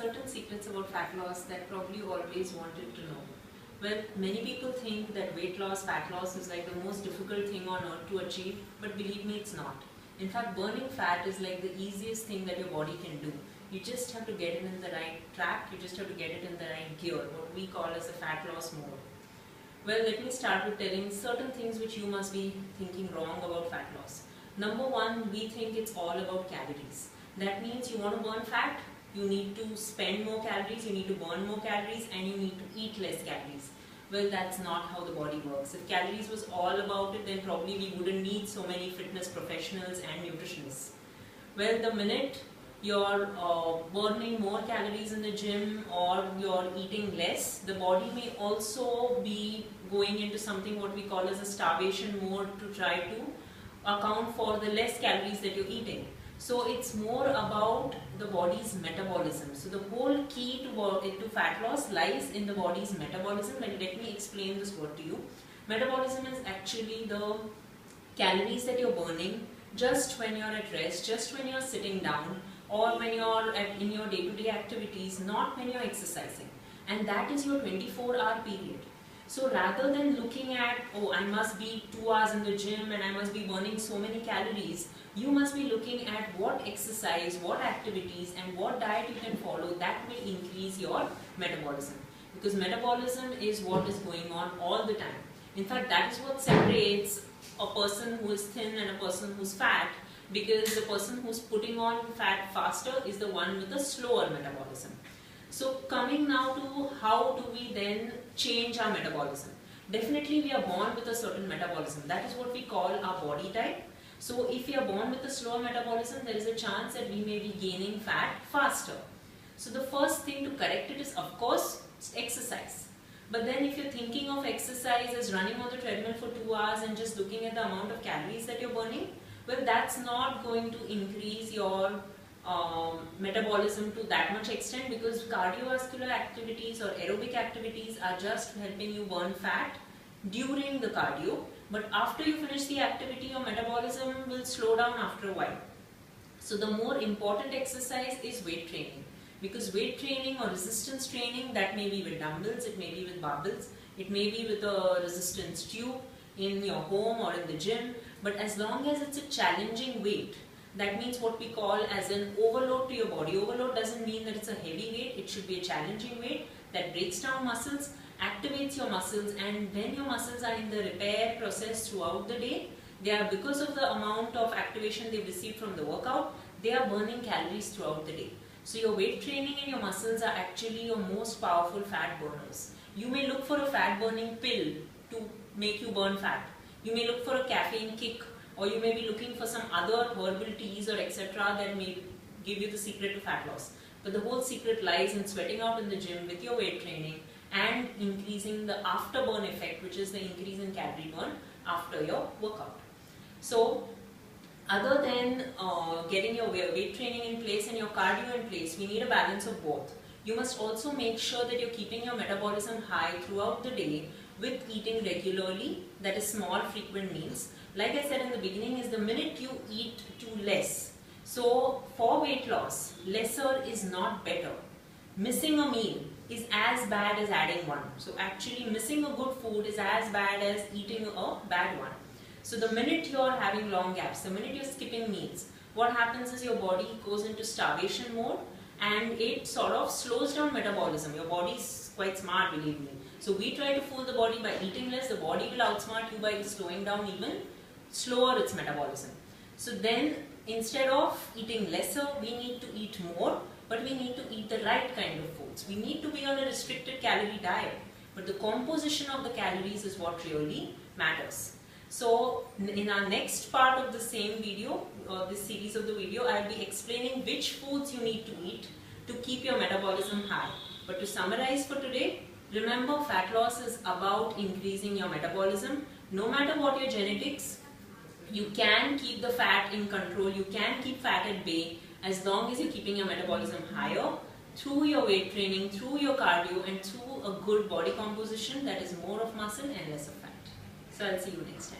certain secrets about fat loss that probably you always wanted to know. Well, many people think that weight loss, fat loss is like the most difficult thing on earth to achieve, but believe me, it's not. In fact, burning fat is like the easiest thing that your body can do. You just have to get it in the right track, you just have to get it in the right gear, what we call as a fat loss mode. Well, let me start with telling certain things which you must be thinking wrong about fat loss. Number one, we think it's all about calories. That means you want to burn fat, you need to spend more calories, you need to burn more calories, and you need to eat less calories. Well, that's not how the body works. If calories was all about it, then probably we wouldn't need so many fitness professionals and nutritionists. Well, the minute you're burning more calories in the gym or you're eating less, the body may also be going into something what we call as a starvation mode to try to account for the less calories that you're eating. So it's more about the body's metabolism. So the whole key to fat loss lies in the body's metabolism. And let me explain this word to you. Metabolism is actually the calories that you're burning just when you're at rest, just when you're sitting down, or when you're in your day-to-day activities, not when you're exercising. And that is your 24-hour period. So rather than looking at, oh, I must be 2 hours in the gym and I must be burning so many calories, you must be looking at what exercise, what activities and what diet you can follow that will increase your metabolism. Because metabolism is what is going on all the time. In fact, that is what separates a person who is thin and a person who's fat, because the person who's putting on fat faster is the one with a slower metabolism. So coming now to how do we then change our metabolism. Definitely we are born with a certain metabolism. That is what we call our body type. So if we are born with a slower metabolism, there is a chance that we may be gaining fat faster. So the first thing to correct it is, of course, exercise. But then if you're thinking of exercise as running on the treadmill for 2 hours and just looking at the amount of calories that you're burning, well, that's not going to increase your metabolism to that much extent, because cardiovascular activities or aerobic activities are just helping you burn fat during the cardio. But after you finish the activity, your metabolism will slow down after a while. So the more important exercise is weight training. Because weight training or resistance training, that may be with dumbbells, it may be with barbells, it may be with a resistance tube in your home or in the gym. But as long as it's a challenging weight, that means what we call as an overload to your body. Overload doesn't mean that it's a heavy weight, it should be a challenging weight that breaks down muscles, activates your muscles, and when your muscles are in the repair process throughout the day, they are, because of the amount of activation they've received from the workout, they are burning calories throughout the day. So your weight training and your muscles are actually your most powerful fat burners. You may look for a fat burning pill to make you burn fat. You may look for a caffeine kick, or you may be looking for some other herbal teas or etc. that may give you the secret to fat loss. But the whole secret lies in sweating out in the gym with your weight training and increasing the afterburn effect, which is the increase in calorie burn after your workout. So other than getting your weight training in place and your cardio in place, we need a balance of both. You must also make sure that you're keeping your metabolism high throughout the day with eating regularly, that is small frequent meals. Like I said in the beginning, is the minute you eat too less. So for weight loss, lesser is not better. Missing a meal is as bad as adding one. So actually missing a good food is as bad as eating a bad one. So the minute you're having long gaps, the minute you're skipping meals, what happens is your body goes into starvation mode and it sort of slows down metabolism. Your body is quite smart, believe me. So we try to fool the body by eating less, the body will outsmart you by slowing down even slower its metabolism. So then instead of eating lesser, we need to eat more, but we need to eat the right kind of foods. We need to be on a restricted calorie diet, but the composition of the calories is what really matters. So in our next part of the same video, this series of the video, I will be explaining which foods you need to eat to keep your metabolism high. But to summarize for today, remember, fat loss is about increasing your metabolism. No matter what your genetics, you can keep the fat in control, you can keep fat at bay as long as you're keeping your metabolism higher through your weight training, through your cardio and through a good body composition that is more of muscle and less of fat. So I'll see you next time.